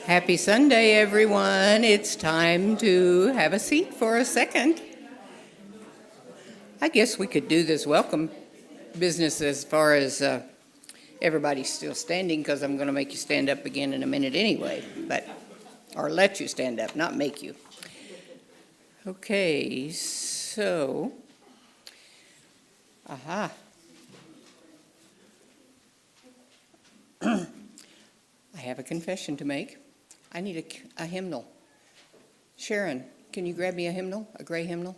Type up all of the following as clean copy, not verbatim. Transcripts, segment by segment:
Happy Sunday, everyone. It's time to have a seat for a second. I guess we could do this welcome business as far as everybody's still standing, because I'm going to make you stand up again in a minute anyway, or let you stand up, not make you. Okay, so, I have a confession to make. I need a hymnal. Sharon, can you grab me a hymnal, a gray hymnal?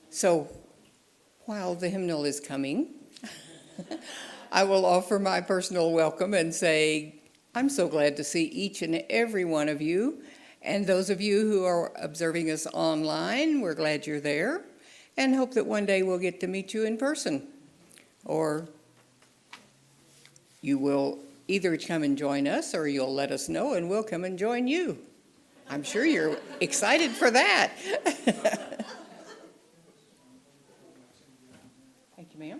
So, while the hymnal is coming, I will offer my personal welcome and say, I'm so glad to see each and every one of you. And those of you who are observing us online, we're glad you're there, and hope that one day we'll get to meet you in person. Or you will either come and join us, or you'll let us know and we'll come and join you. I'm sure you're excited for that. Thank you, ma'am.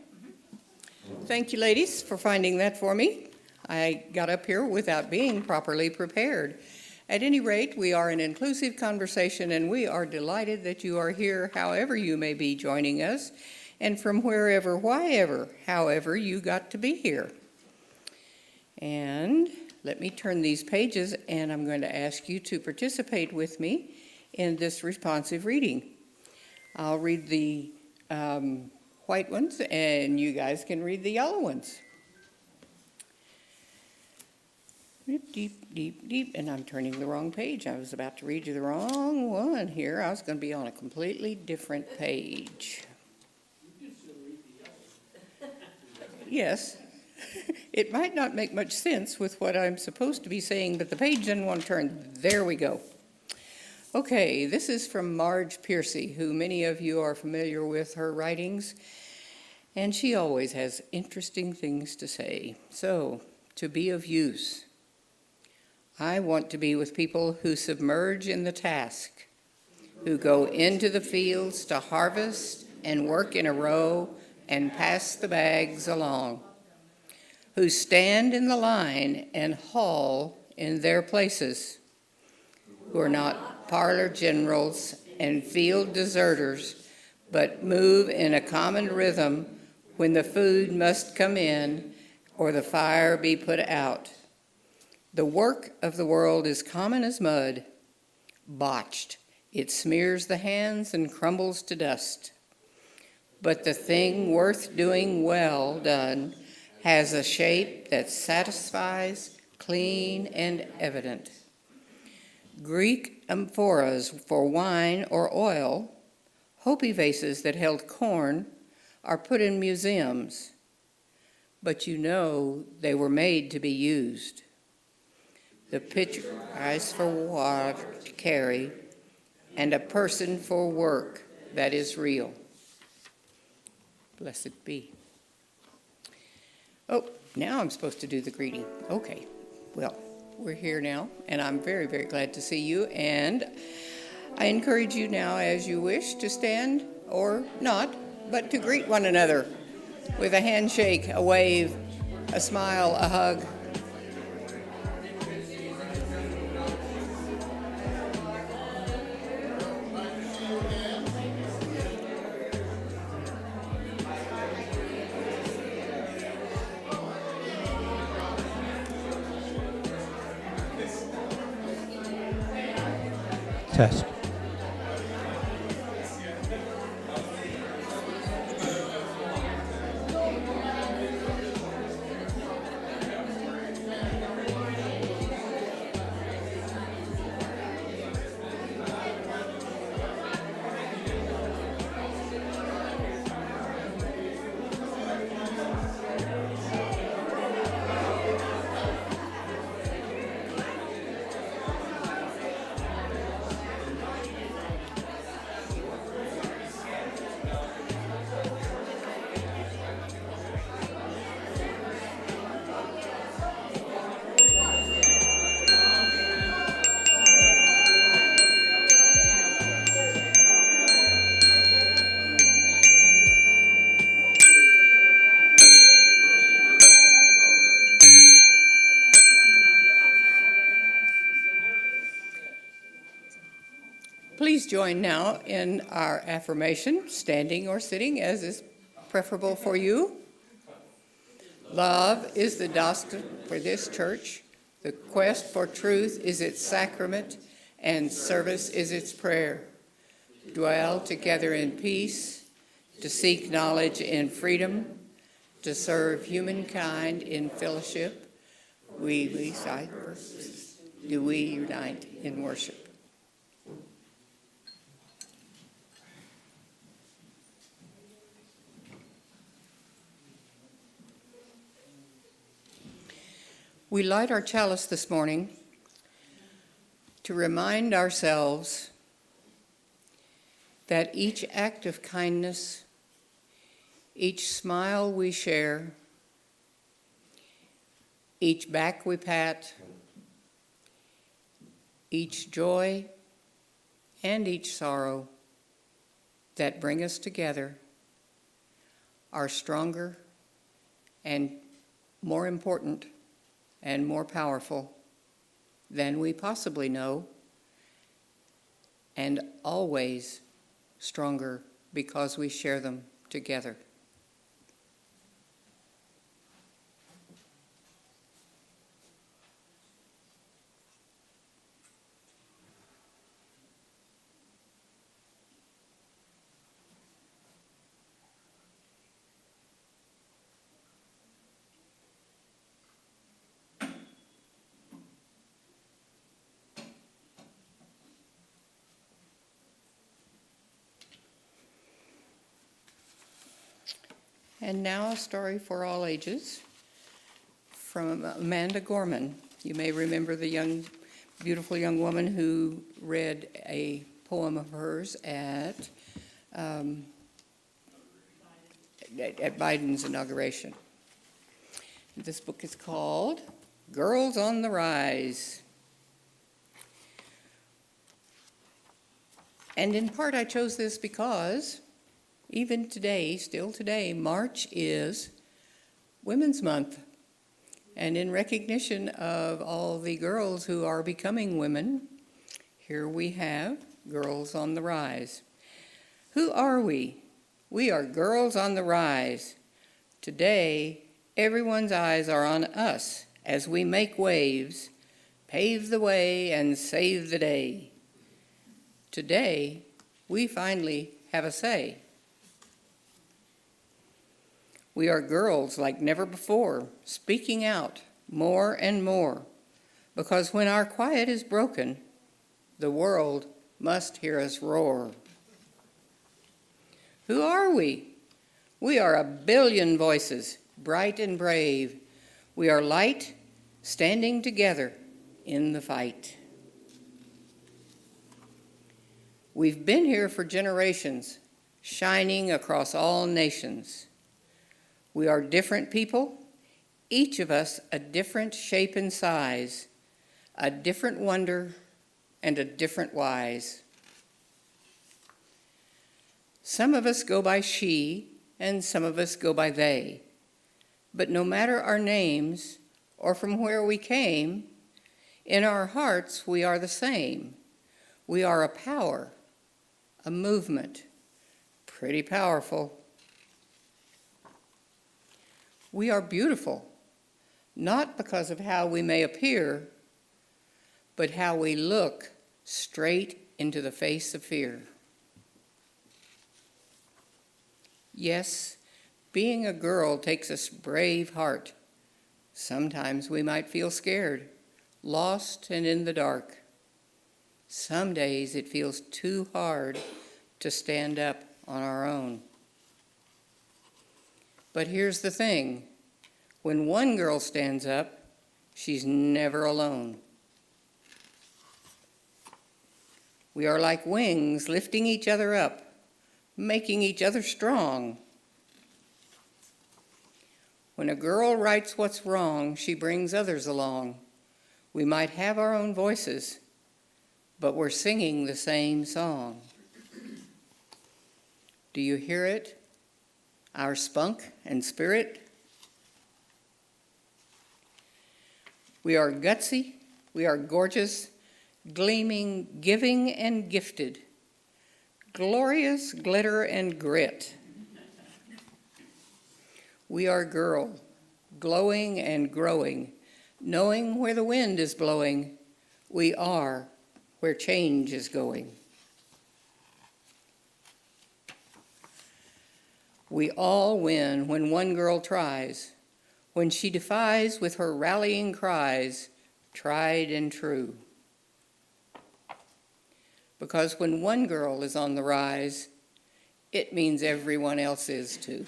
Thank you, ladies, for finding that for me. I got up here without being properly prepared. At any rate, we are an inclusive conversation, and we are delighted that you are here, however you may be joining us, and from wherever, whyever, however you got to be here. And let me turn these pages, and I'm going to ask you to participate with me in this responsive reading. I'll read the white ones, and you guys can read the yellow ones. Deep, deep, deep, deep, and I'm turning the wrong page. I was about to read you the wrong one here. I was going to be on a completely different page. Yes, it might not make much sense with what I'm supposed to be saying, but the page didn't want to turn. There we go. Okay, this is from Marge Piercy, who many of you are familiar with her writings, and she always has interesting things to say. So, to be of use. I want to be with people who submerge in the task, who go into the fields to harvest and work in a row and pass the bags along, who stand in the line and haul in their places, who are not parlor generals and field deserters, but move in a common rhythm when the food must come in or the fire be put out. The work of the world is common as mud, botched. It smears the hands and crumbles to dust. But the thing worth doing well done has a shape that satisfies, clean and evident. Greek amphoras for wine or oil, Hopi vases that held corn, are put in museums, but you know they were made to be used. The pitcher ice for water to carry, and a person for work that is real. Blessed be. Oh, now I'm supposed to do the greeting. Okay, well, we're here now, and I'm very, very glad to see you, and I encourage you now, as you wish, to stand or not, but to greet one another with a handshake, a wave, a smile, a hug. Test. Please join now in our affirmation, standing or sitting as is preferable for you. Love is the doctrine for this church. The quest for truth is its sacrament, and service is its prayer. Dwell together in peace, to seek knowledge in freedom, to serve humankind in fellowship. We cite purposes. Do we unite in worship? We light our chalice this morning to remind ourselves that each act of kindness, each smile we share, each back we pat, each joy and each sorrow that bring us together are stronger and more important and more powerful than we possibly know, and always stronger because we share them together. And now a story for all ages from Amanda Gorman. You may remember the beautiful young woman who read a poem of hers at Biden's inauguration. This book is called Girls on the Rise. And in part I chose this because even today, still today, March is Women's Month. And in recognition of all the girls who are becoming women, here we have Girls on the Rise. Who are we? We are girls on the rise. Today, everyone's eyes are on us as we make waves, pave the way, and save the day. Today, we finally have a say. We are girls like never before, speaking out more and more, because when our quiet is broken, the world must hear us roar. Who are we? We are a billion voices, bright and brave. We are light, standing together in the fight. We've been here for generations, shining across all nations. We are different people, each of us a different shape and size, a different wonder and a different wise. Some of us go by she and some of us go by they. But no matter our names or from where we came, in our hearts we are the same. We are a power, a movement, pretty powerful. We are beautiful, not because of how we may appear, but how we look straight into the face of fear. Yes, being a girl takes a brave heart. Sometimes we might feel scared, lost and in the dark. Some days it feels too hard to stand up on our own. But here's the thing, when one girl stands up, she's never alone. We are like wings lifting each other up, making each other strong. When a girl writes what's wrong, she brings others along. We might have our own voices, but we're singing the same song. Do you hear it? Our spunk and spirit? We are gutsy, we are gorgeous, gleaming, giving, and gifted. glorious glitter and grit. We are girl, glowing and growing, knowing where the wind is blowing. We are where change is going. We all win when one girl tries, when she defies with her rallying cries, tried and true. Because when one girl is on the rise, it means everyone else is too.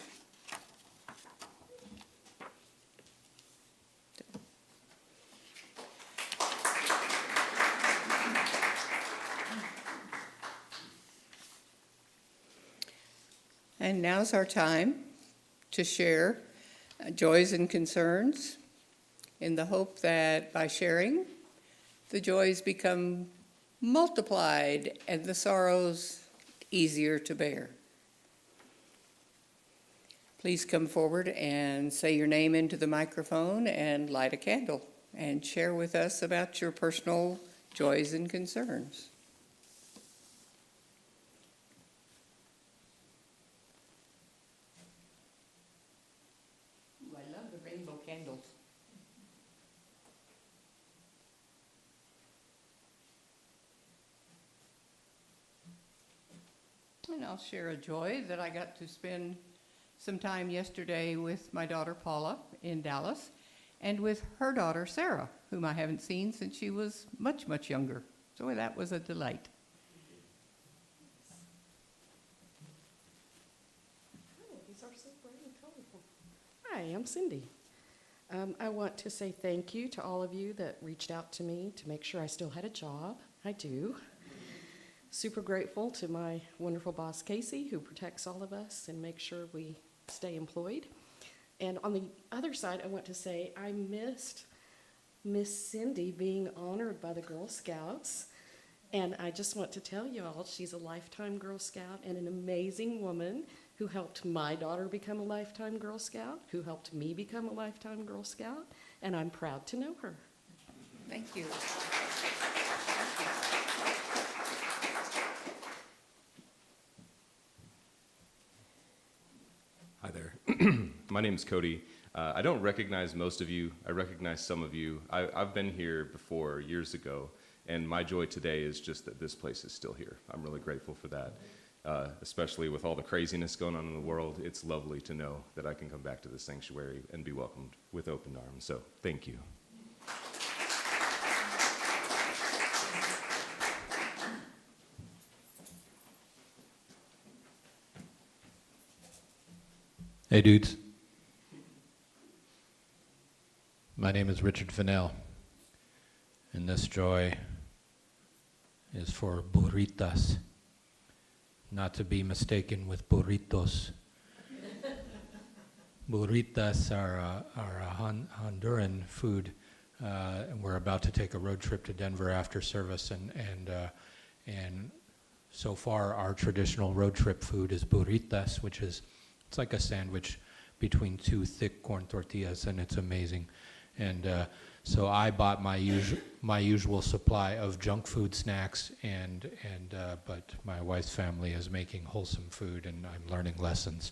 And now's our time to share joys and concerns in the hope that by sharing, the joys become multiplied and the sorrows easier to bear. Please come forward and say your name into the microphone and light a candle and share with us about your personal joys and concerns. I love the rainbow candles. And I'll share a joy that I got to spend some time yesterday with my daughter Paula in Dallas and with her daughter Sarah, whom I haven't seen since she was much, much younger. So that was a delight. Oh, these are so bright and colorful. Hi, I'm Cyndy. I want to say thank you to all of you that reached out to me to make sure I still had a job. I do. Super grateful to my wonderful boss, Casey, who protects all of us and makes sure we stay employed. And on the other side, I want to say I missed Miss Cyndy being honored by the Girl Scouts. And I just want to tell you all, she's a lifetime Girl Scout and an amazing woman who helped my daughter become a lifetime Girl Scout, who helped me become a lifetime Girl Scout, and I'm proud to know her. Thank you. Hi there. My name is Cody. I don't recognize most of you. I recognize some of you. I've been here before years ago, and my joy today is just that this place is still here. I'm really grateful for that, especially with all the craziness going on in the world. It's lovely to know that I can come back to the sanctuary and be welcomed with open arms. So thank you. Hey dudes, my name is Richard Fennell, and this joy is for burritas, not to be mistaken with burritos. Burritas are a Honduran food, and we're about to take a road trip to Denver after service, and so far our traditional road trip food is burritas, which is it's like a sandwich between two thick corn tortillas, and it's amazing. And so I bought my usual supply of junk food snacks, but my wife's family is making wholesome food, and I'm learning lessons.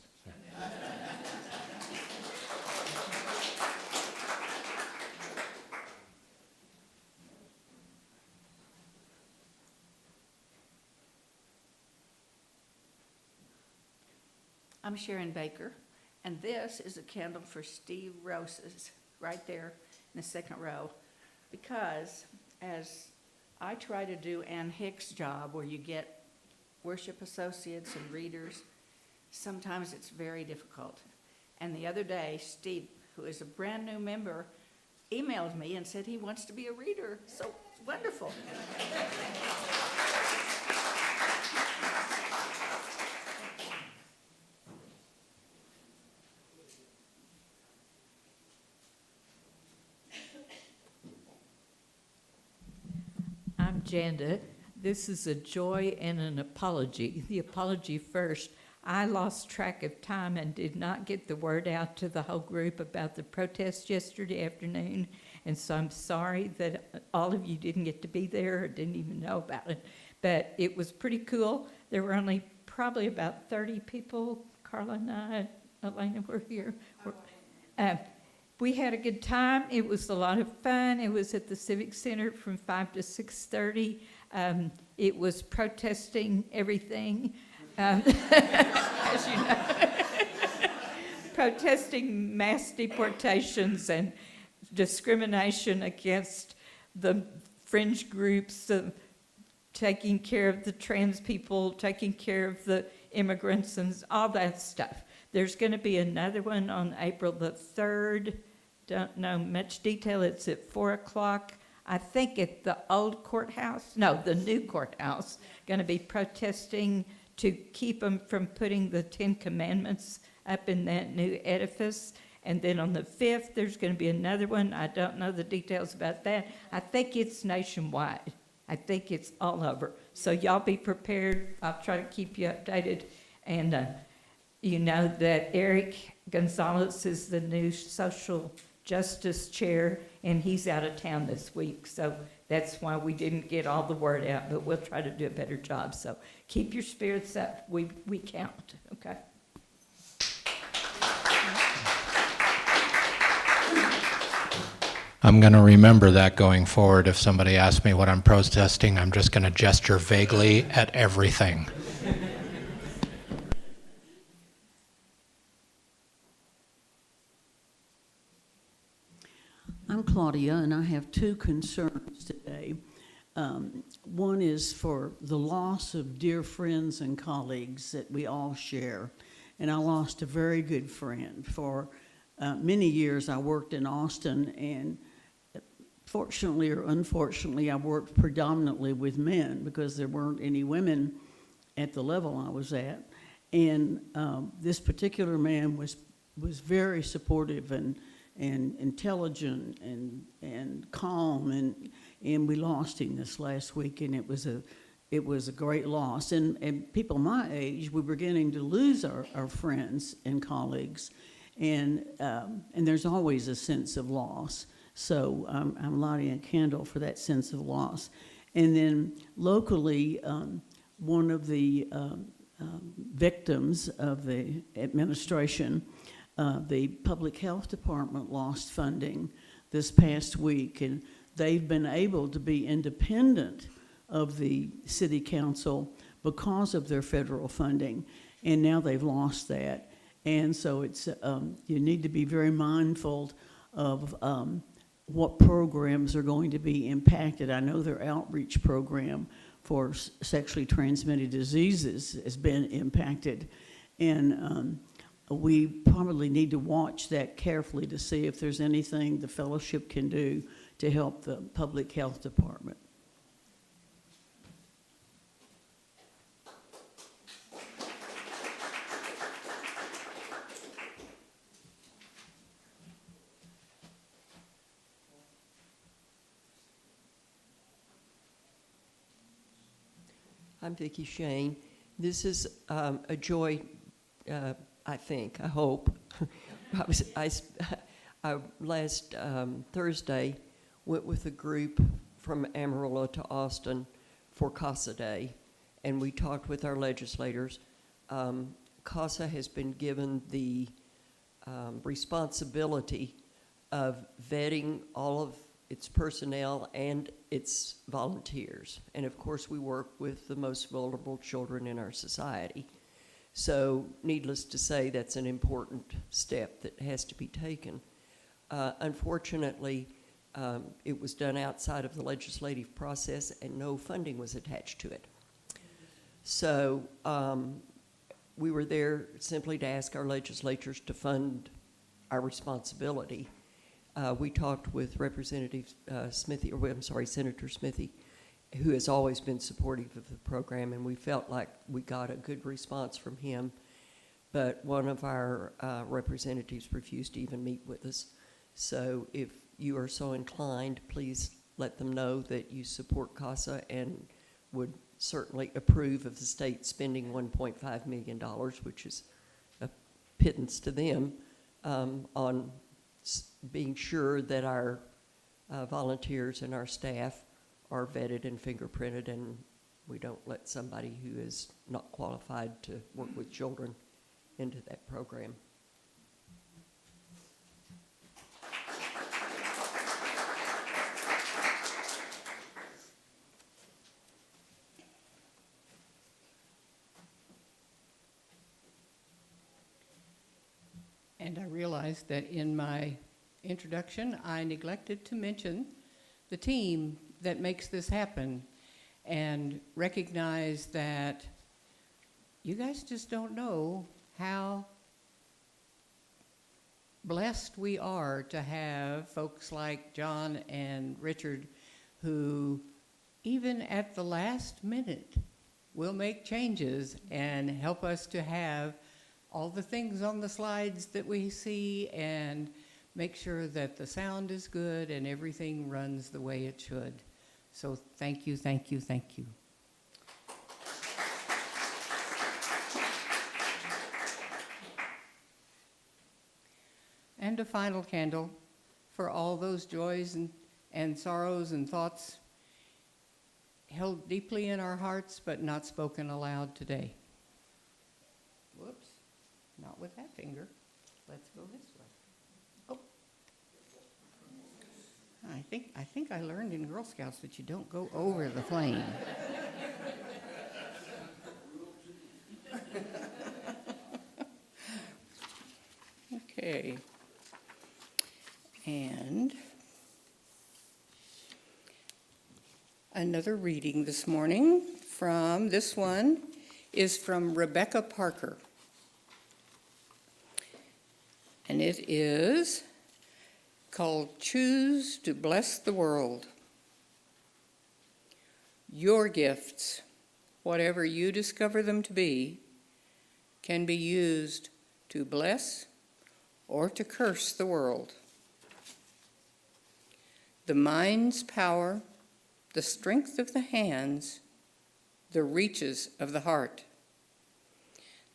I'm Sharon Baker, and this is a candle for Steve Roses, right there in the second row, because as I try to do Ann Hicks' job, where you get worship associates and readers, sometimes it's very difficult. And the other day, Steve, who is a brand new member, emailed me and said he wants to be a reader. So wonderful. I'm Janda. This is a joy and an apology. The apology first. I lost track of time and did not get the word out to the whole group about the protest yesterday afternoon, and so I'm sorry that all of you didn't get to be there or didn't even know about it. but it was pretty cool. There were only probably about 30 people. Carla and I, Elena, were here. We had a good time. It was a lot of fun. It was at the Civic Center from 5 to 6:30. It was protesting everything, as you know, protesting mass deportations and discrimination against the fringe groups, taking care of the trans people, taking care of the immigrants, and all that stuff. There's going to be another one on April the 3rd. Don't know much detail. It's at 4 o'clock. I think at the old courthouse. No, the new courthouse. Going to be protesting to keep them from putting the 10 Commandments up in that new edifice. And then on the 5th, there's going to be another one. I don't know the details about that. I think it's nationwide. I think it's all over. So y'all be prepared. I'll try to keep you updated. And you know that Eric Gonzalez is the new social justice chair, and he's out of town this week. So that's why we didn't get all the word out, but we'll try to do a better job. So keep your spirits up. We count, okay? I'm going to remember that going forward. If somebody asks me what I'm protesting, I'm just going to gesture vaguely at everything. I'm Claudia, and I have two concerns today. One is for the loss of dear friends and colleagues that we all share. And I lost a very good friend. For many years, I worked in Austin, and fortunately or unfortunately, I worked predominantly with men because there weren't any women at the level I was at. And this particular man was very supportive and intelligent and calm, and we lost him this last week, and it was a great loss. And people my age, we're beginning to lose our friends and colleagues, and there's always a sense of loss. So I'm lighting a candle for that sense of loss. And then locally, one of the victims of the administration, the public health department lost funding this past week, and they've been able to be independent of the city council because of their federal funding, and now they've lost that. And so it's you need to be very mindful of what programs are going to be impacted. I know their outreach program for sexually transmitted diseases has been impacted, and we probably need to watch that carefully to see if there's anything the fellowship can do to help the public health department. I'm Vicki Shane. This is a joy, I think, I hope. I last Thursday went with a group from Amarillo to Austin for CASA Day, and we talked with our legislators. CASA has been given the responsibility of vetting all of its personnel and its volunteers. And of course, we work with the most vulnerable children in our society. So needless to say, that's an important step that has to be taken. Unfortunately, it was done outside of the legislative process and no funding was attached to it. So we were there simply to ask our legislators to fund our responsibility. We talked with Representative Smithy, or I'm sorry, Senator Smithy, who has always been supportive of the program, and we felt like we got a good response from him. But one of our representatives refused to even meet with us. So if you are so inclined, please let them know that you support CASA and would certainly approve of the state spending $1.5 million, which is a pittance to them, on being sure that our volunteers and our staff are vetted and fingerprinted and We don't let somebody who is not qualified to work with children into that program. And I realized that in my introduction, I neglected to mention the team that makes this happen and recognize that you guys just don't know how blessed we are to have folks like John and Richard who, even at the last minute, will make changes and help us to have all the things on the slides that we see and make sure that the sound is good and everything runs the way it should. So thank you, thank you, thank you. And a final candle for all those joys and sorrows and thoughts held deeply in our hearts but not spoken aloud today. Whoops. Not with that finger. Let's go this way. Oh. I think I learned in Girl Scouts that you don't go over the flame. Okay. And another reading this morning from this one is from Rebecca Parker. And it is called Choose to Bless the World. Your gifts, whatever you discover them to be, can be used to bless or to curse the world. The mind's power, the strength of the hands, the reaches of the heart.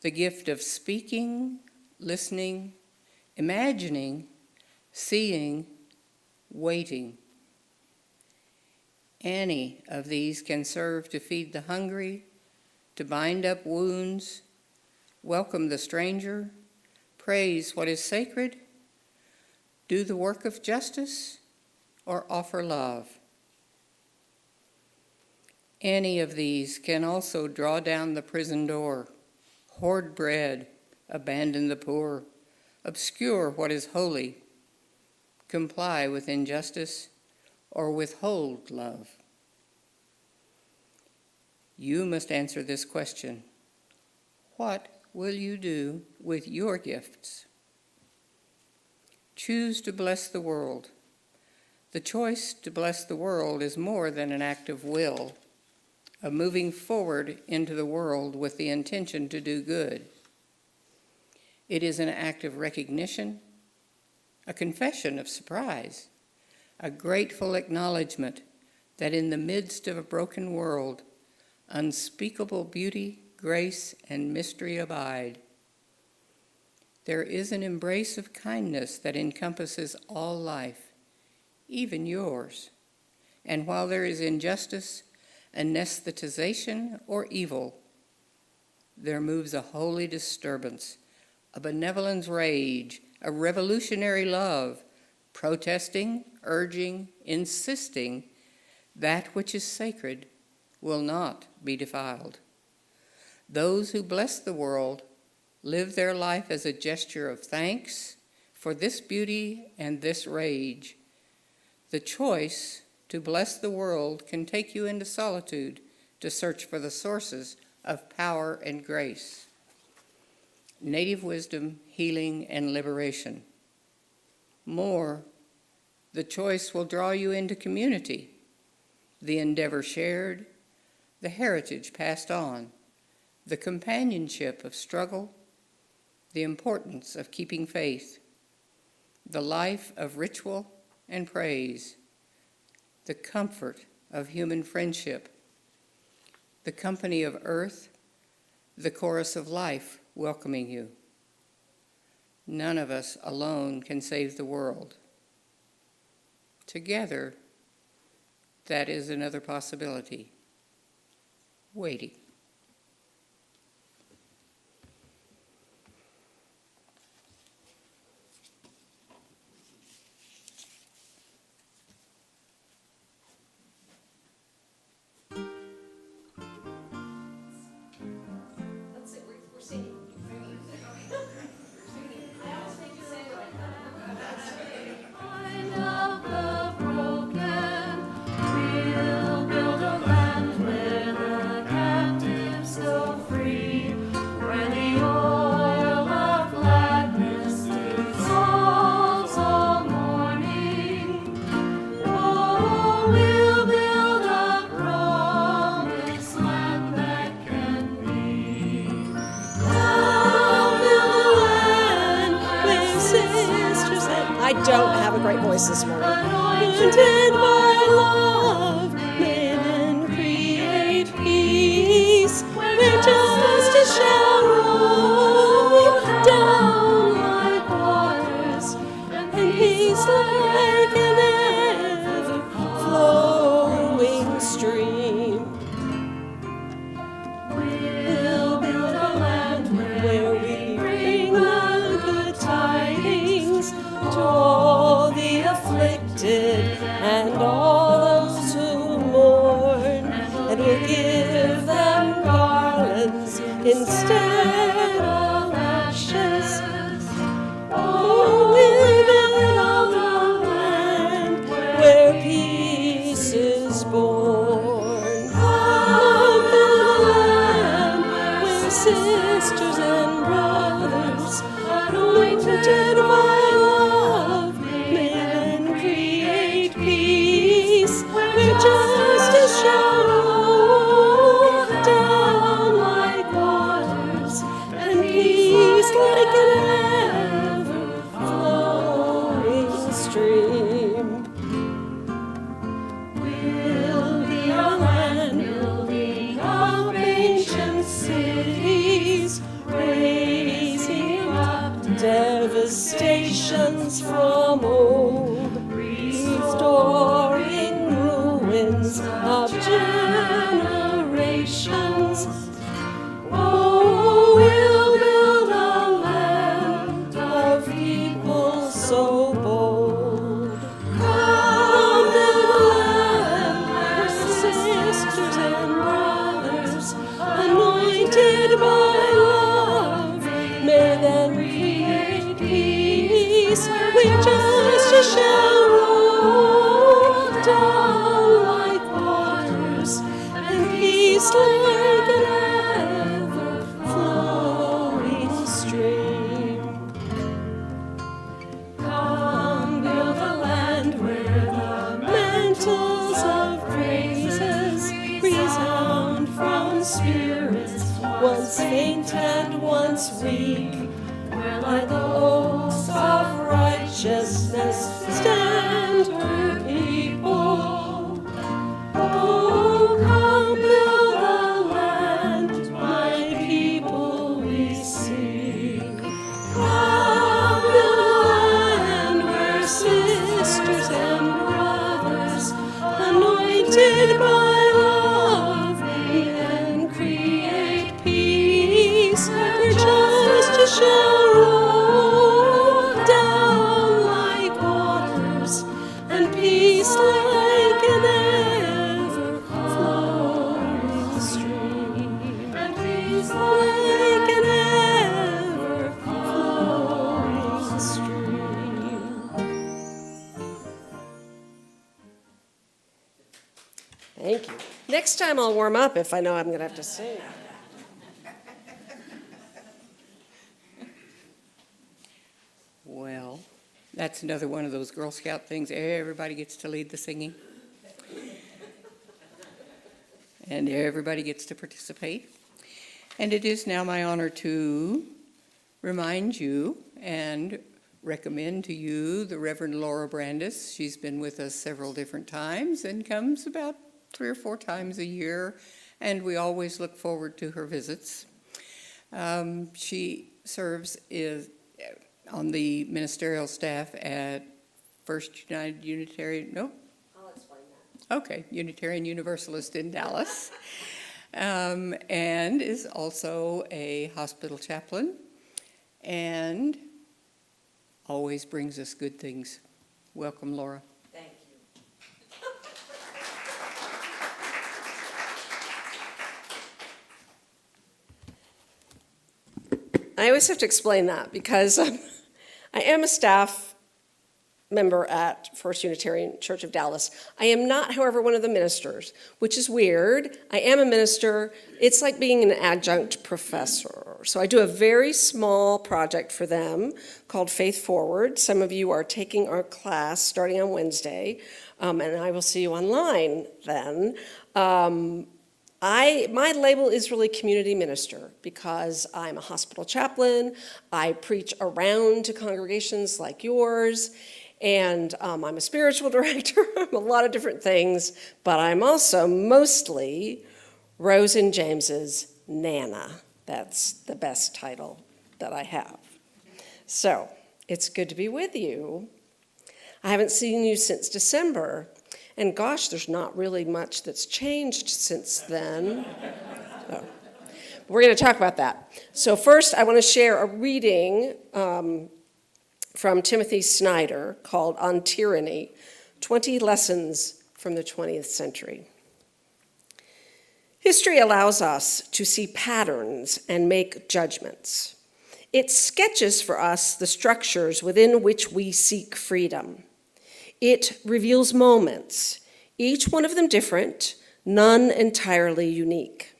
The gift of speaking, listening, imagining, seeing, waiting. Any of these can serve to feed the hungry, to bind up wounds, welcome the stranger, praise what is sacred, do the work of justice, or offer love. Any of these can also draw down the prison door, hoard bread, abandon the poor, obscure what is holy, comply with injustice, or withhold love. You must answer this question. What will you do with your gifts? Choose to bless the world. The choice to bless the world is more than an act of will, of moving forward into the world with the intention to do good. It is an act of recognition, a confession of surprise, a grateful acknowledgement that in the midst of a broken world, unspeakable beauty, grace, and mystery abide. There is an embrace of kindness that encompasses all life, even yours. And while there is injustice, anesthetization, or evil, there moves a holy disturbance, a benevolence rage, a revolutionary love, protesting, urging, insisting that which is sacred will not be defiled. Those who bless the world live their life as a gesture of thanks for this beauty and this rage. The choice to bless the world can take you into solitude to search for the sources of power and grace. Native wisdom, healing, and liberation. More, the choice will draw you into community, the endeavor shared, the heritage passed on, the companionship of struggle, the importance of keeping faith, the life of ritual and praise, the comfort of human friendship, the company of earth, the chorus of life welcoming you. None of us alone can save the world. Together, that is another possibility. waiting. I don't have a great voice this morning. Anointed by love, live and create peace, where justice shall roll down like waters, and peace like an ever-flowing stream. We'll build a land where we bring the good tidings to all the afflicted and all those who mourn, and we'll give them garlands instead of ashes. Oh, we'll build a land where peace is born. Come build a land where sisters and brothers, anointed by love, live and create peace, where justice shall roll down like waters, and peace like an ever-flowing stream. We'll be a land building up ancient cities, raising up devastations from old, restoring ruins of generations. Oh, we'll build a land of people so bold. Come build a land where sisters and brothers, anointed by love, may then create peace, where justice shall roll down like waters, and peace like an ever-flowing stream. Come build a land where the mantles of praises resound from spirits once faint and once weak, where like the oaks of righteousness stand her people. Oh, come build a land, my people we seek. Come build a land where sisters and brothers, anointed by love, live and create peace, where justice shall roll down like waters, and peace like an ever-flowing stream, and peace like an ever-flowing stream. Thank you. Next time I'll warm up if I know I'm going to have to sing. Well, that's another one of those Girl Scout things. Everybody gets to lead the singing. And everybody gets to participate. And it is now my honor to remind you and recommend to you the Reverend Lora Brandis. She's been with us several different times and comes about 3 or 4 times a year, and we always look forward to her visits. She serves on the ministerial staff at First United Unitarian, nope. I'll explain that. Okay, Unitarian Universalist in Dallas. and is also a hospital chaplain, and always brings us good things. Welcome, Lora. Thank you. I always have to explain that because I am a staff member at First Unitarian Church of Dallas. I am not, however, one of the ministers, which is weird. I am a minister. It's like being an adjunct professor. So I do a very small project for them called Faith Forward. Some of you are taking our class starting on Wednesday, and I will see you online then. My label is really community minister because I'm a hospital chaplain. I preach around to congregations like yours, and I'm a spiritual director. I'm a lot of different things, but I'm also mostly Rose and James's Nana. That's the best title that I have. So it's good to be with you. I haven't seen you since December. And gosh, there's not really much that's changed since then. So, we're going to talk about that. So first, I want to share a reading from Timothy Snyder called On Tyranny, 20 Lessons from the 20th Century. History allows us to see patterns and make judgments. It sketches for us the structures within which we seek freedom. It reveals moments, each one of them different, none entirely unique.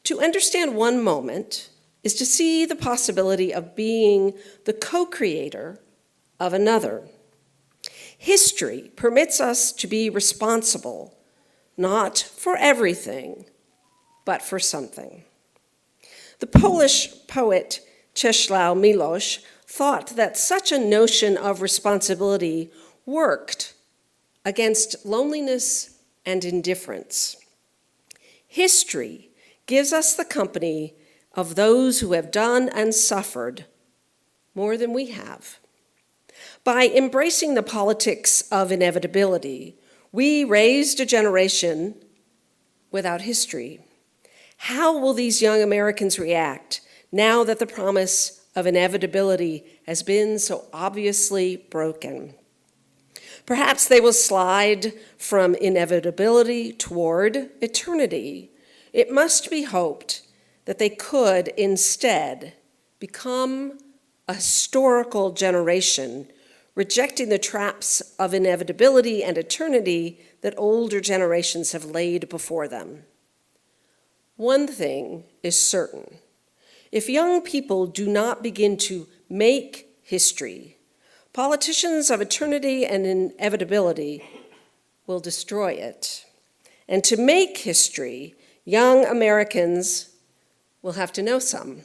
To understand one moment is to see the possibility of being the co-creator of another. History permits us to be responsible, not for everything, but for something. The Polish poet Czesław Miłosz thought that such a notion of responsibility worked against loneliness and indifference. History gives us the company of those who have done and suffered more than we have. By embracing the politics of inevitability, we raised a generation without history. How will these young Americans react now that the promise of inevitability has been so obviously broken? Perhaps they will slide from inevitability toward eternity. It must be hoped that they could instead become a historical generation, rejecting the traps of inevitability and eternity that older generations have laid before them. One thing is certain. If young people do not begin to make history, politicians of eternity and inevitability will destroy it. And to make history, young Americans will have to know some.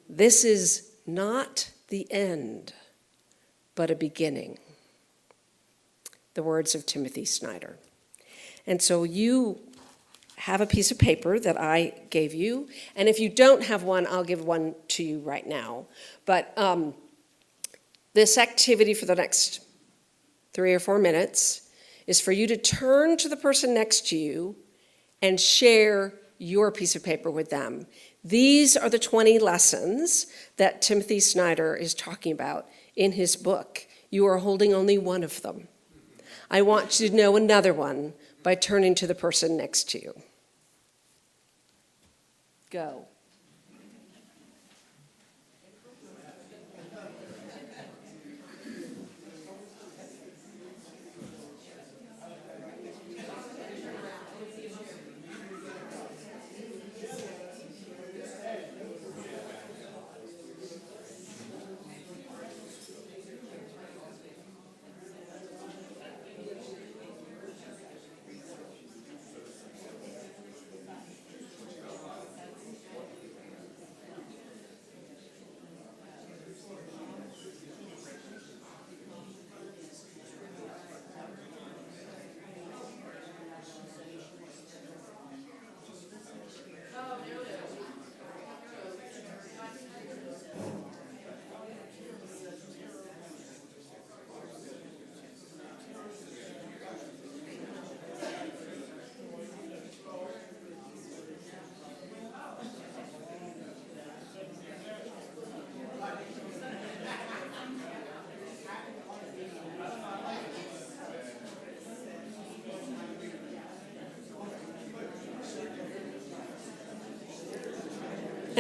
This is not the end, but a beginning. The words of Timothy Snyder. And so you have a piece of paper that I gave you, and if you don't have one, I'll give one to you right now. But this activity for the next 3 or 4 minutes is for you to turn to the person next to you and share your piece of paper with them. These are the 20 lessons that Timothy Snyder is talking about in his book. You are holding only one of them. I want you to know another one by turning to the person next to you. Go.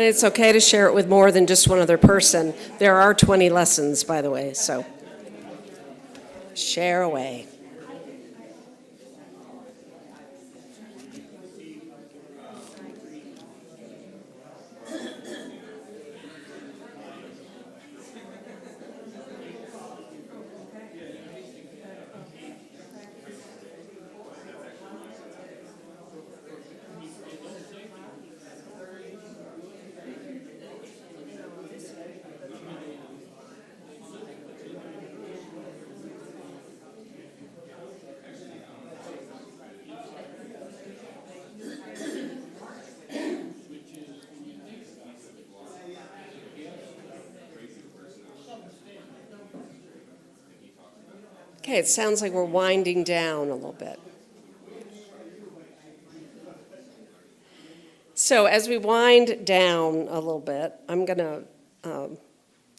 And it's okay to share it with more than just one other person. There are 20 lessons, by the way, so share away. Okay, it sounds like we're winding down a little bit. So as we wind down a little bit, I'm going to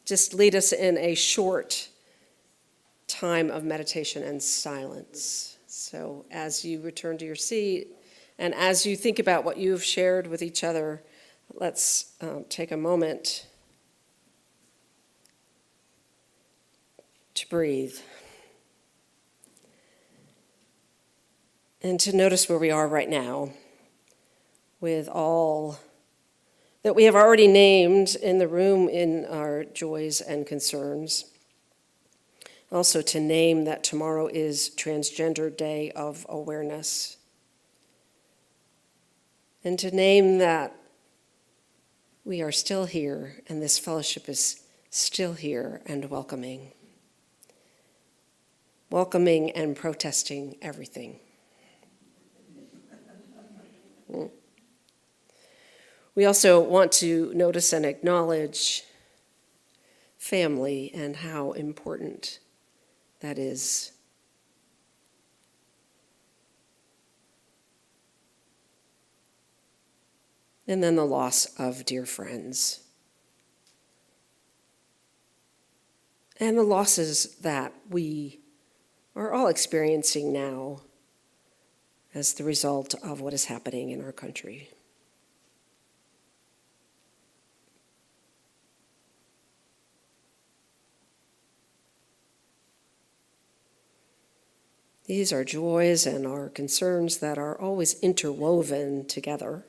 just lead us in a short time of meditation and silence. So as you return to your seat, and as you think about what you've shared with each other, let's take a moment to breathe. And to notice where we are right now with all that we have already named in the room in our joys and concerns. Also to name that tomorrow is Transgender Day of Awareness. And to name that we are still here and this fellowship is still here and welcoming. Welcoming and protesting everything. We also want to notice and acknowledge family and how important that is. And then the loss of dear friends. And the losses that we are all experiencing now as the result of what is happening in our country. These are joys and our concerns that are always interwoven together.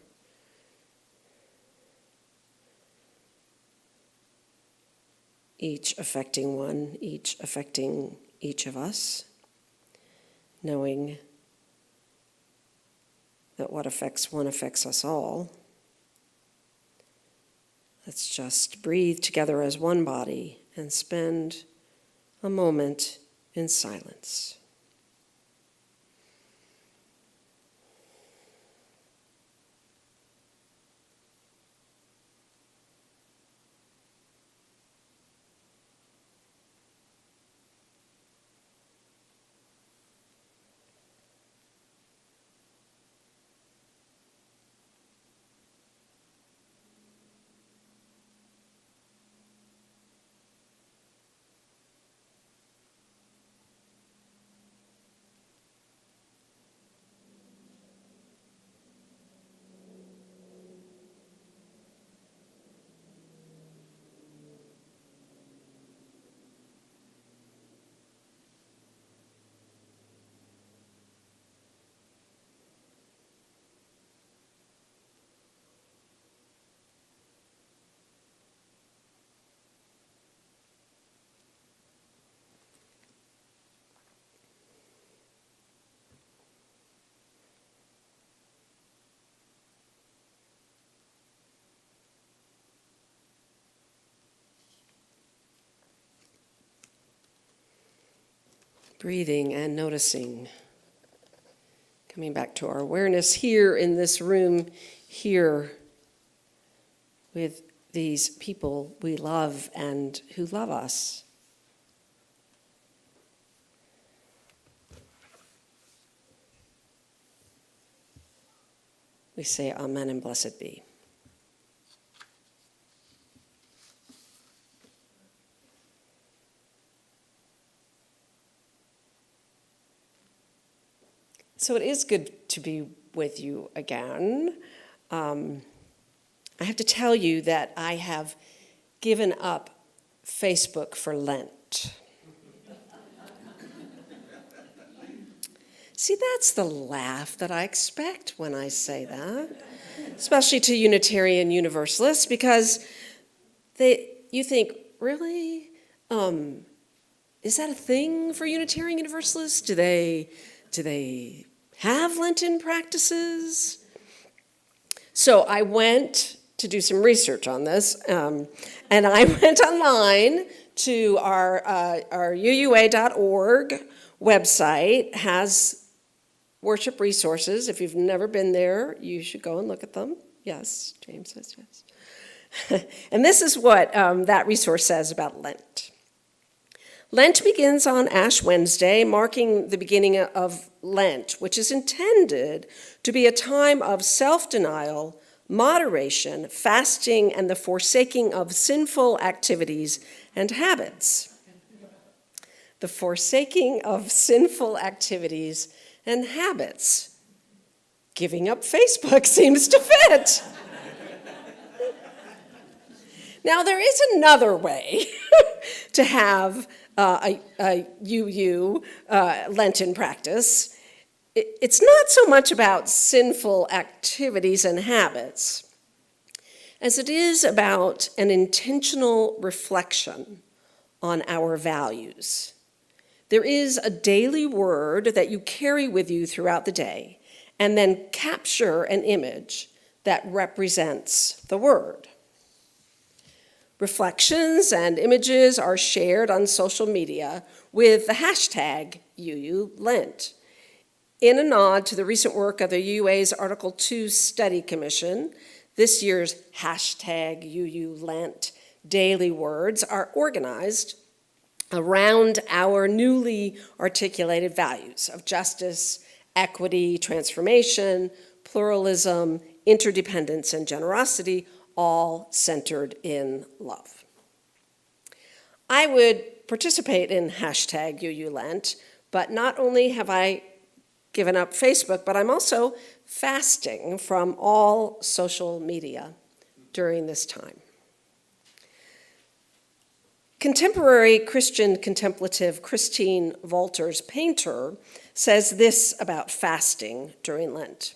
Each affecting one, each affecting each of us, knowing that what affects one affects us all. Let's just breathe together as one body and spend a moment in silence. Breathing and noticing. Coming back to our awareness here in this room, here with these people we love and who love us. We say amen and blessed be. So it is good to be with you again. I have to tell you that I have given up Facebook for Lent. See, that's the laugh that I expect when I say that, especially to Unitarian Universalists, because you think, really? Is that a thing for Unitarian Universalists? Do they have Lenten practices? So I went to do some research on this, and I went online to our UUA.org website, has worship resources. If you've never been there, you should go and look at them. Yes, James says yes. And this is what that resource says about Lent. Lent begins on Ash Wednesday, marking the beginning of Lent, which is intended to be a time of self-denial, moderation, fasting, and the forsaking of sinful activities and habits. The forsaking of sinful activities and habits. Giving up Facebook seems to fit. Now, there is another way to have a UU Lenten practice. It's not so much about sinful activities and habits as it is about an intentional reflection on our values. There is a daily word that you carry with you throughout the day, and then capture an image that represents the word. Reflections and images are shared on social media with the hashtag UULent. In a nod to the recent work of the UUA's Article 2 Study Commission, this year's hashtag UULent daily words are organized around our newly articulated values of justice, equity, transformation, pluralism, interdependence, and generosity, all centered in love. I would participate in hashtag UULent, but not only have I given up Facebook, but I'm also fasting from all social media during this time. Contemporary Christian contemplative Christine Walters Painter says this about fasting during Lent.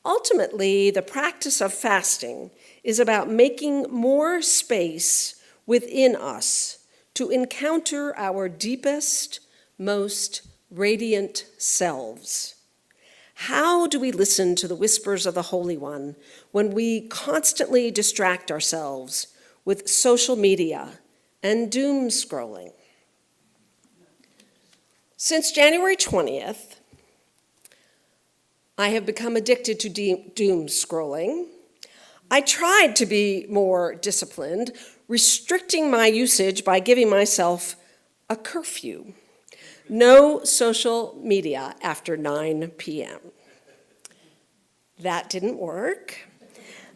Ultimately, the practice of fasting is about making more space within us to encounter our deepest, most radiant selves. How do we listen to the whispers of the Holy One when we constantly distract ourselves with social media and doom scrolling? Since January 20th, I have become addicted to doom scrolling. I tried to be more disciplined, restricting my usage by giving myself a curfew. No social media after 9 p.m. That didn't work.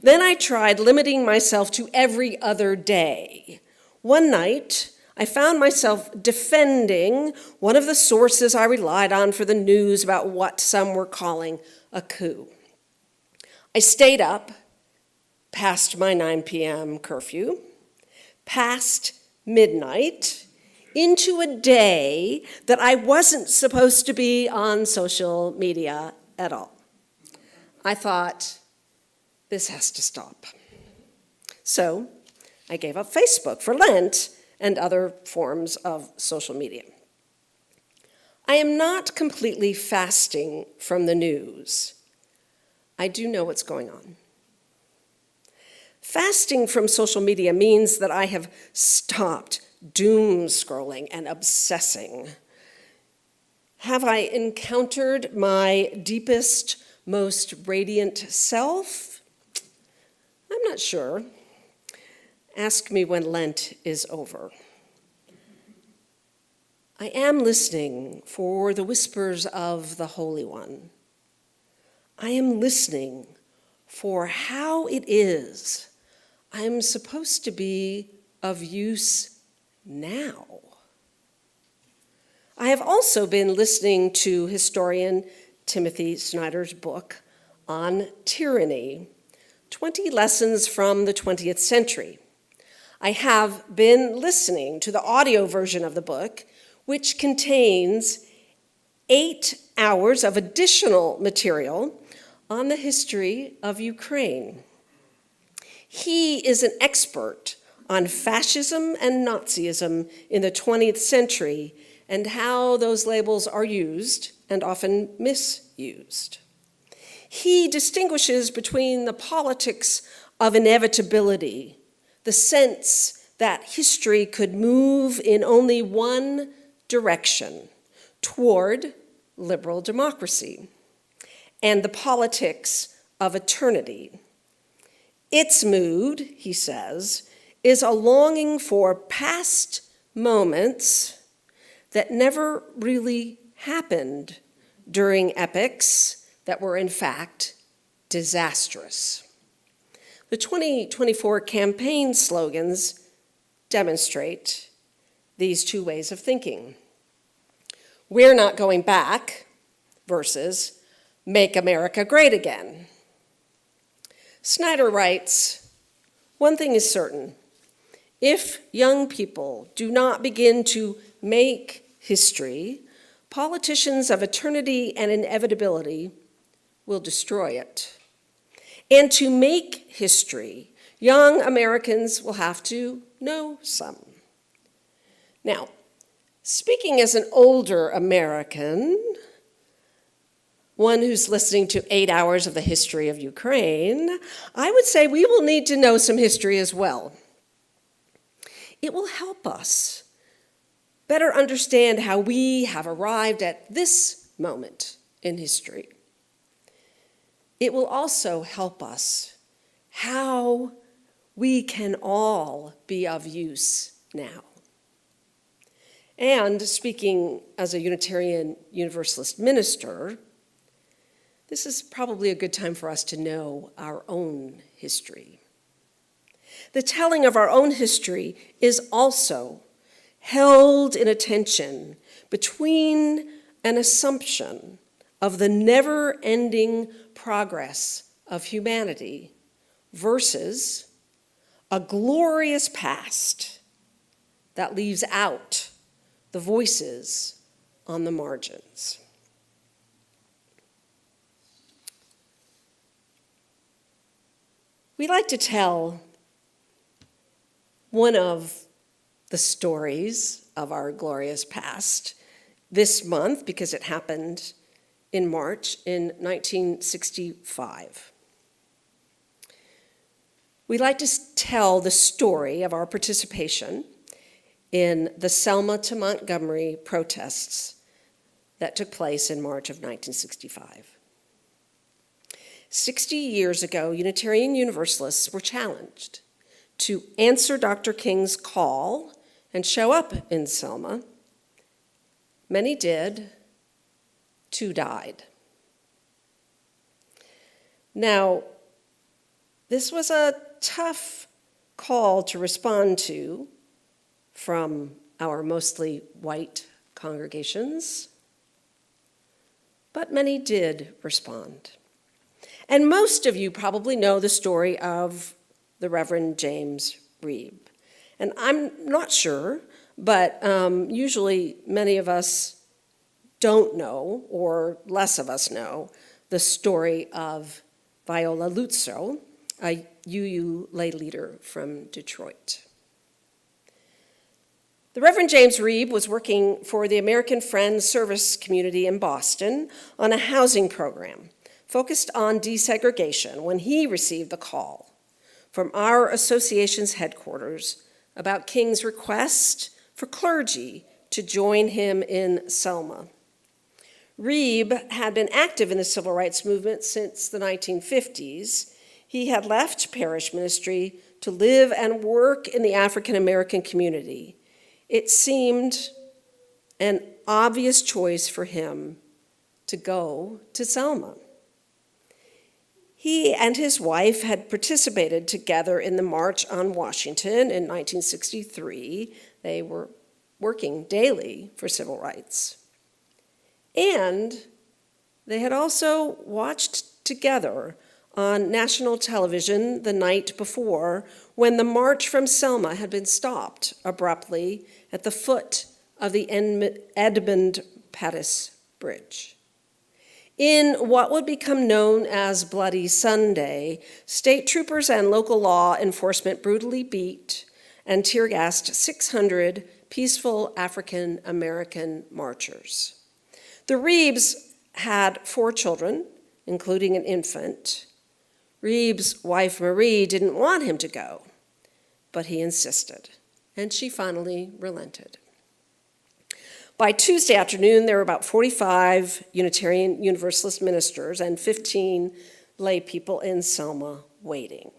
Then I tried limiting myself to every other day. One night, I found myself defending one of the sources I relied on for the news about what some were calling a coup. I stayed up past my 9 p.m. curfew, past midnight, into a day that I wasn't supposed to be on social media at all. I thought, this has to stop. So I gave up Facebook for Lent and other forms of social media. I am not completely fasting from the news. I do know what's going on. Fasting from social media means that I have stopped doom scrolling and obsessing. Have I encountered my deepest, most radiant self? I'm not sure. Ask me when Lent is over. I am listening for the whispers of the Holy One. I am listening for how it is I am supposed to be of use now. I have also been listening to historian Timothy Snyder's book on tyranny, 20 Lessons from the 20th Century. I have been listening to the audio version of the book, which contains 8 hours of additional material on the history of Ukraine. He is an expert on fascism and Nazism in the 20th century and how those labels are used and often misused. He distinguishes between the politics of inevitability, the sense that history could move in only one direction, toward liberal democracy, and the politics of eternity. Its mood, he says, is a longing for past moments that never really happened during epochs that were in fact disastrous. The 2024 campaign slogans demonstrate these two ways of thinking. We're not going back versus Make America Great Again. Snyder writes, "One thing is certain. If young people do not begin to make history, politicians of eternity and inevitability will destroy it. And to make history, young Americans will have to know some." Now, speaking as an older American, one who's listening to 8 hours of the history of Ukraine, I would say we will need to know some history as well. It will help us better understand how we have arrived at this moment in history. It will also help us how we can all be of use now. And speaking as a Unitarian Universalist minister, this is probably a good time for us to know our own history. The telling of our own history is also held in a tension between an assumption of the never-ending progress of humanity versus a glorious past that leaves out the voices on the margins. We like to tell one of the stories of our glorious past this month because it happened in March in 1965. We like to tell the story of our participation in the Selma to Montgomery protests that took place in March of 1965. 60 years ago, Unitarian Universalists were challenged to answer Dr. King's call and show up in Selma. Many did, 2 died. Now, this was a tough call to respond to from our mostly white congregations, but many did respond. And most of you probably know the story of the Reverend James Reeb. And I'm not sure, but usually many of us don't know, or less of us know, the story of Viola Luzzo, a UU lay leader from Detroit. The Reverend James Reeb was working for the American Friends Service Community in Boston on a housing program focused on desegregation when he received the call from our association's headquarters about King's request for clergy to join him in Selma. Reeb had been active in the civil rights movement since the 1950s. He had left parish ministry to live and work in the African American community. It seemed an obvious choice for him to go to Selma. He and his wife had participated together in the March on Washington in 1963. They were working daily for civil rights. And they had also watched together on national television the night before when the march from Selma had been stopped abruptly at the foot of the Edmund Pettus Bridge. In what would become known as Bloody Sunday, state troopers and local law enforcement brutally beat and tear-gassed 600 peaceful African American marchers. The Reebs had 4 children, including an infant. Reeb's wife Marie didn't want him to go, but he insisted, and she finally relented. By Tuesday afternoon, there were about 45 Unitarian Universalist ministers and 15 lay people in Selma waiting.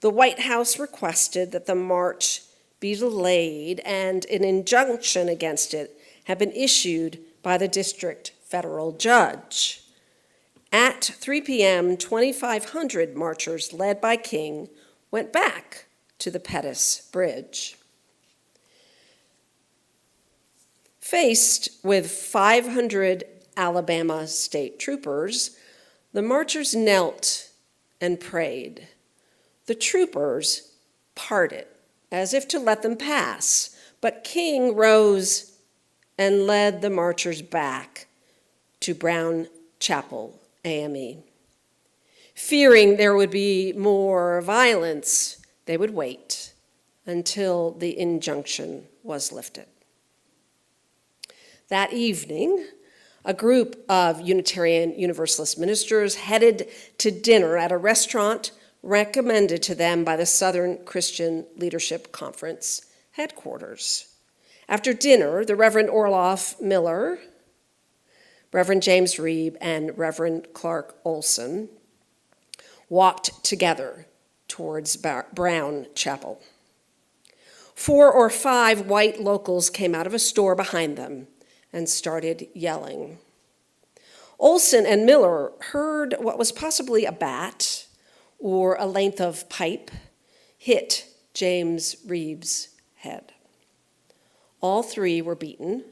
The White House requested that the march be delayed, and an injunction against it had been issued by the district federal judge. At 3 p.m., 2,500 marchers led by King went back to the Pettus Bridge. Faced with 500 Alabama state troopers, the marchers knelt and prayed. The troopers parted as if to let them pass, but King rose and led the marchers back to Brown Chapel AME. Fearing there would be more violence, they would wait until the injunction was lifted. That evening, a group of Unitarian Universalist ministers headed to dinner at a restaurant recommended to them by the Southern Christian Leadership Conference headquarters. After dinner, the Reverend Orloff Miller, Reverend James Reeb, and Reverend Clark Olson walked together towards Brown Chapel. 4 or 5 white locals came out of a store behind them and started yelling. Olson and Miller heard what was possibly a bat or a length of pipe hit James Reeb's head. All 3 were beaten.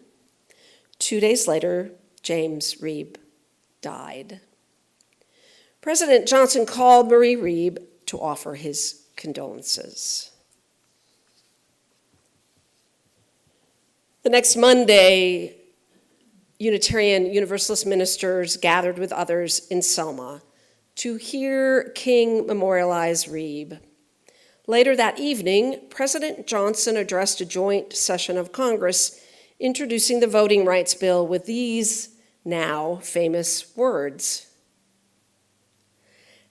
2 days later, James Reeb died. President Johnson called Marie Reeb to offer his condolences. The next Monday, Unitarian Universalist ministers gathered with others in Selma to hear King memorialize Reeb. Later that evening, President Johnson addressed a joint session of Congress introducing the voting rights bill with these now famous words.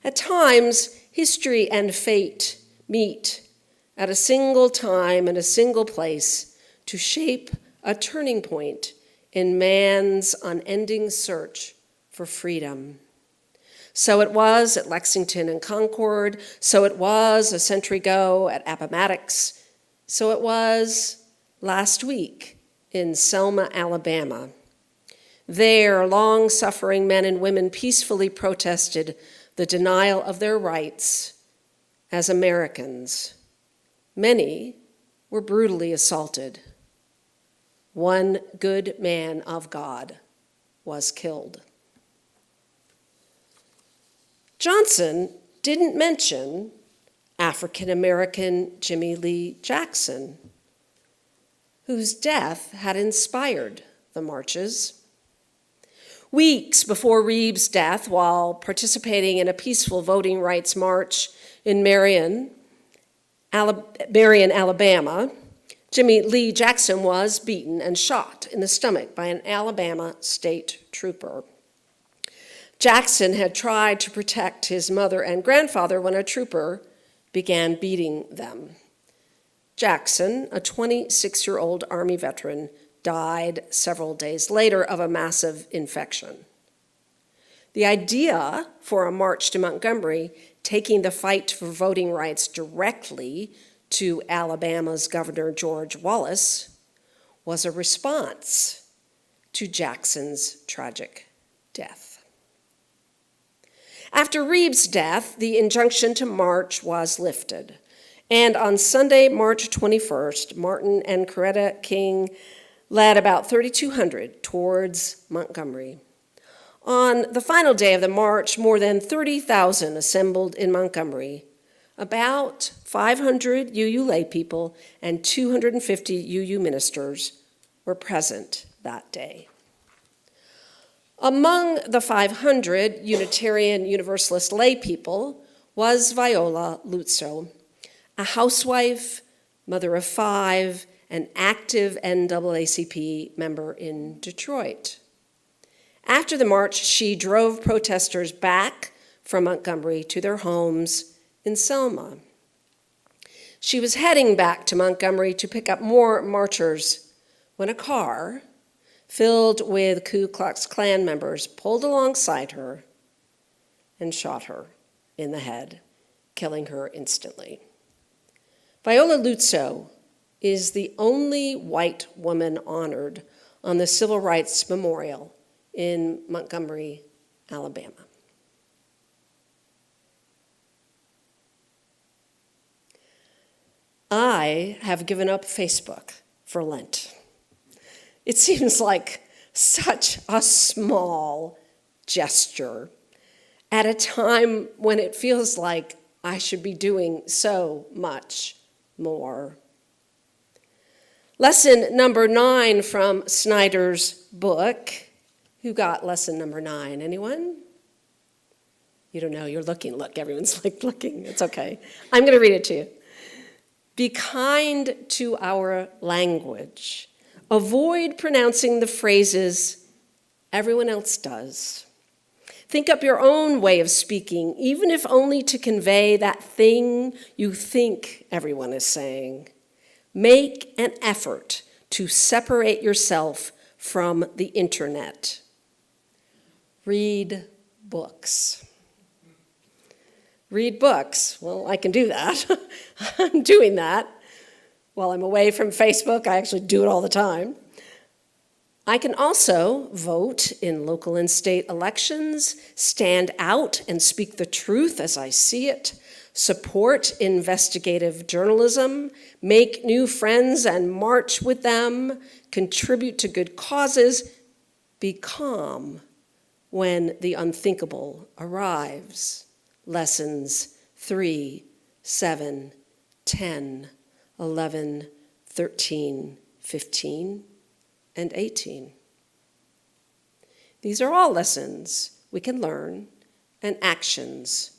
At times, history and fate meet at a single time and a single place to shape a turning point in man's unending search for freedom. So it was at Lexington and Concord, so it was a century ago at Appomattox, so it was last week in Selma, Alabama. There, long-suffering men and women peacefully protested the denial of their rights as Americans. Many were brutally assaulted. One good man of God was killed. Johnson didn't mention African-American Jimmy Lee Jackson, whose death had inspired the marches. Weeks before Reeb's death, while participating in a peaceful voting rights march in Marion, Alabama, Jimmy Lee Jackson was beaten and shot in the stomach by an Alabama state trooper. Jackson had tried to protect his mother and grandfather when a trooper began beating them. Jackson, a 26-year-old Army veteran, died several days later of a massive infection. The idea for a march to Montgomery, taking the fight for voting rights directly to Alabama's Governor George Wallace, was a response to Jackson's tragic death. After Reeb's death, the injunction to march was lifted. And on Sunday, March 21st, Martin and Coretta King led about 3,200 towards Montgomery. On the final day of the march, more than 30,000 assembled in Montgomery. About 500 UU laypeople and 250 UU ministers were present that day. Among the 500 Unitarian Universalist laypeople was Viola Luzzo, a housewife, mother of 5, an active NAACP member in Detroit. After the march, she drove protesters back from Montgomery to their homes in Selma. She was heading back to Montgomery to pick up more marchers when a car filled with Ku Klux Klan members pulled alongside her and shot her in the head, killing her instantly. Viola Luzzo is the only white woman honored on the Civil Rights Memorial in Montgomery, Alabama. I have given up Facebook for Lent. It seems like such a small gesture at a time when it feels like I should be doing so much more. Lesson number 9 from Snyder's book. Who got lesson number 9? Anyone? You don't know, you're looking. Look, everyone's like looking. It's okay. I'm going to read it to you. Be kind to our language. Avoid pronouncing the phrases everyone else does. Think up your own way of speaking, even if only to convey that thing you think everyone is saying. Make an effort to separate yourself from the internet. Read books. Read books. Well, I can do that. I'm doing that. While I'm away from Facebook, I actually do it all the time. I can also vote in local and state elections, stand out and speak the truth as I see it, support investigative journalism, make new friends and march with them, contribute to good causes, be calm when the unthinkable arrives. Lessons 3, 7, 10, 11, 13, 15, and 18. These are all lessons we can learn and actions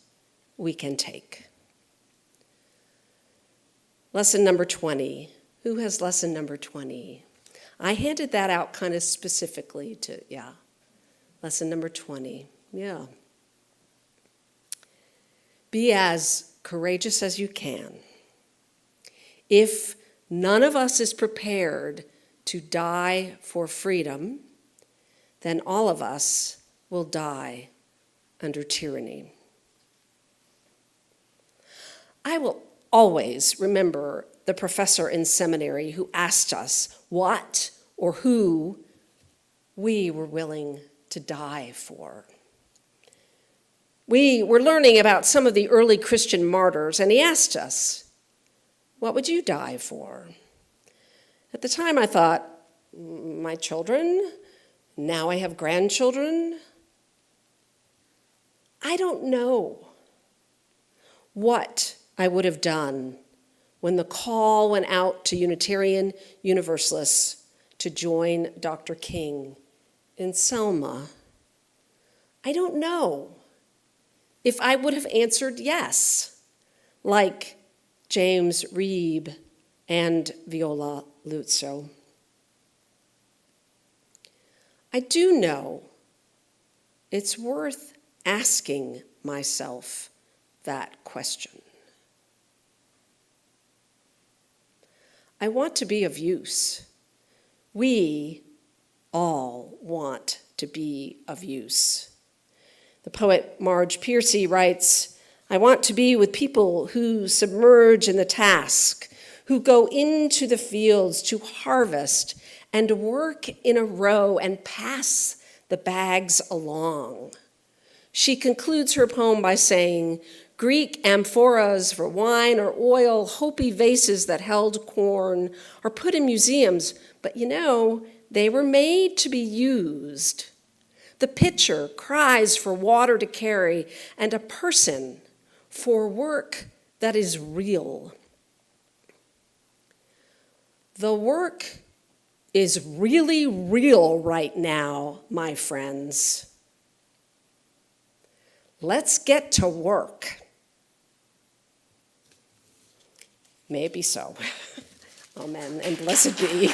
we can take. Lesson number 20. Who has lesson number 20? I handed that out kind of specifically to, lesson number 20. Yeah. Be as courageous as you can. If none of us is prepared to die for freedom, then all of us will die under tyranny. I will always remember the professor in seminary who asked us what or who we were willing to die for. We were learning about some of the early Christian martyrs, and he asked us, what would you die for? At the time I thought, my children, now I have grandchildren. I don't know what I would have done when the call went out to Unitarian Universalists to join Dr. King in Selma. I don't know if I would have answered yes, like James Reeb and Viola Luzzo. I do know it's worth asking myself that question. I want to be of use. We all want to be of use. The poet Marge Piercy writes, I want to be with people who submerge in the task, who go into the fields to harvest and work in a row and pass the bags along. She concludes her poem by saying, Greek amphoras for wine or oil, Hopi vases that held corn are put in museums, but they were made to be used. The pitcher cries for water to carry, and a person for work that is real. The work is really real right now, my friends. Let's get to work. May it be so. Amen, and blessed be.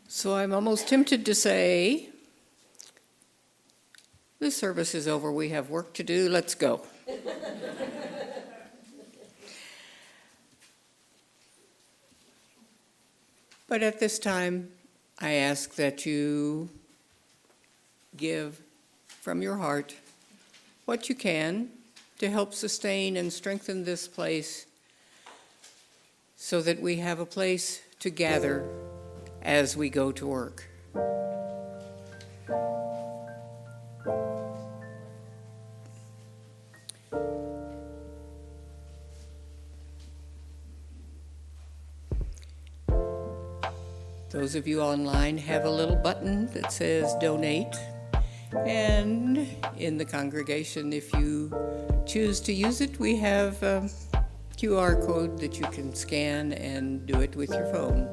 So I'm almost tempted to say, this service is over, we have work to do, let's go. But at this time, I ask that you give from your heart what you can to help sustain and strengthen this place so that we have a place to gather as we go to work. Those of you online have a little button that says donate, and in the congregation, if you choose to use it, we have a QR code that you can scan and do it with your phone.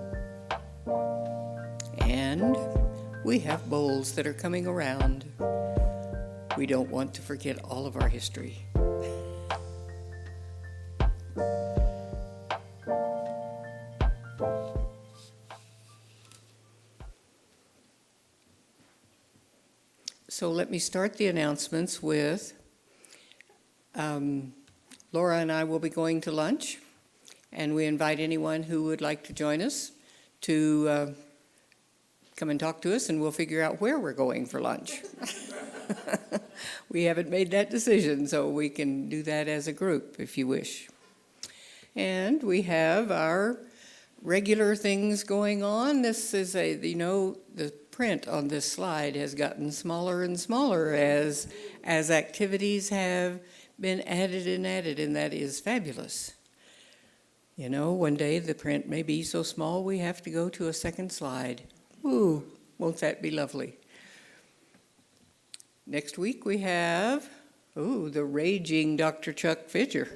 And we have bowls that are coming around. We don't want to forget all of our history. So let me start the announcements with Lora and I will be going to lunch, and we invite anyone who would like to join us to come and talk to us, and we'll figure out where we're going for lunch. We haven't made that decision, so we can do that as a group if you wish. And we have our regular things going on. This is the print on this slide has gotten smaller and smaller as activities have been added, and that is fabulous. You know, one day the print may be so small we have to go to a second slide. Ooh, won't that be lovely? Next week we have, the raging Dr. Chuck Fidger.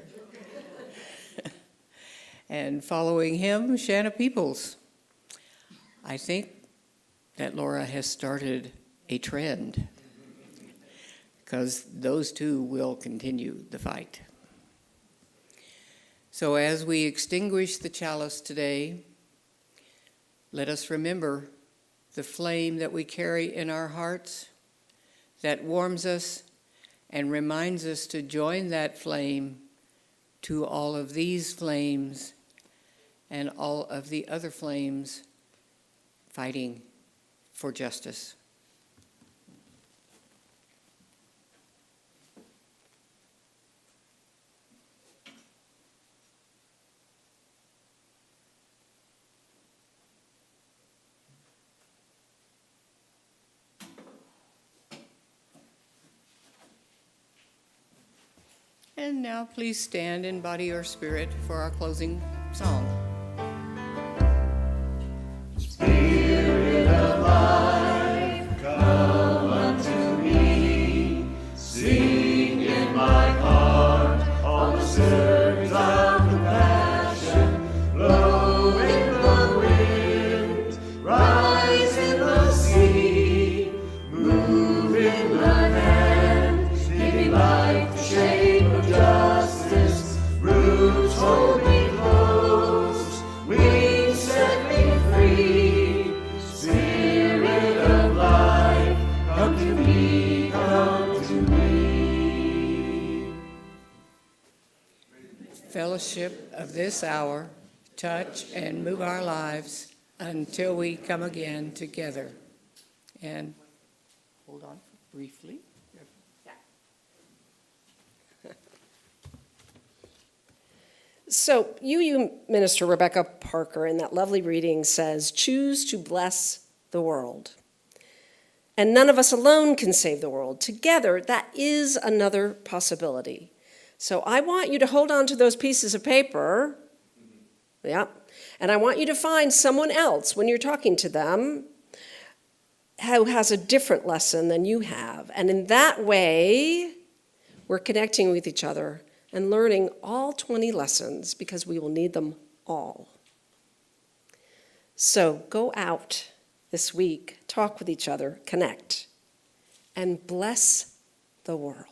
And following him, Shanna Peoples. I think that Lora has started a trend, because those two will continue the fight. So as we extinguish the chalice today, let us remember the flame that we carry in our hearts that warms us and reminds us to join that flame to all of these flames and all of the other flames fighting for justice. And now please stand in body or spirit for our closing song. Spirit of life, come unto me. Sing in my heart all the stirrings of compassion. Blow in the wind, rise in the sea. Move in the hand, giving life the shape of justice. Roots hold me close, wings set me free. Spirit of life, come to me, come to me. Fellowship of this hour, touch and move our lives until we come again together. And hold on briefly. So you, Minister Rebecca Parker, in that lovely reading says, choose to bless the world. And none of us alone can save the world. Together, that is another possibility. So I want you to hold on to those pieces of paper. Yeah. And I want you to find someone else when you're talking to them who has a different lesson than you have. And in that way, we're connecting with each other and learning all 20 lessons because we will need them all. So go out this week, talk with each other, connect, and bless the world.